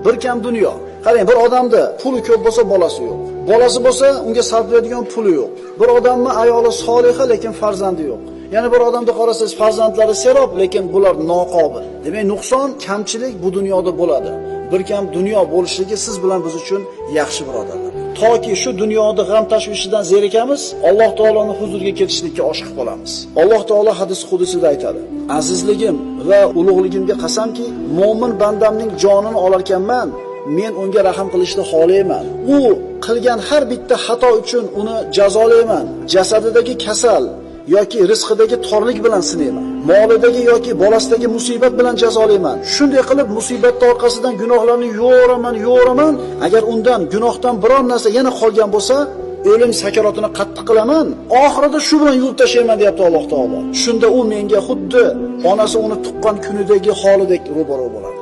bir kam dunyo. Qarang, bir odamda puli ko'p bo'lsa bolasi yo'q. Bolasi bo'lsa, unga sarflaydigan puli yo'q. Bir odamni ayoli soliha lekin farzandi yo'q. Yana bir odamda qarasangiz farzandlari serob, lekin bular noqobil. Demak, nuqson, kamchilik bu dunyoda bo'ladi. Bir kam dunyo bo'lishligi siz bilan biz uchun yaxshi birodarlar. Toki shu dunyoda g'am tashvishidan zerikamiz, Alloh taoloning huzuriga ketishlikka oshiq bo'lamiz. Alloh taolo hadis qudusida aytadi: "Azizligim va ulug'ligimga qasamki, mo'min bandamning jonini olarkanman, men unga rahim qilishni xohlayman. U qilgan har bitta xato uchun uni jazolayman. Jasadidagi kasal yoki rizqidagi torlik bilan sinayman. Molidagi yoki bolasidagi musibat bilan jazolayman. Shunday qilib musibatning orqasidan gunohlarni yo'raman. Agar undan gunohdan biror narsa yana qolgan bo'lsa, o'lim sakarotini qattiq qilaman. Oxirida shu bilan yuvib tashlayman", deyapti Alloh taolo. Shunda u menga xuddi onasi uni tuqqan kunidagi holidek ro'baro bo'ladi.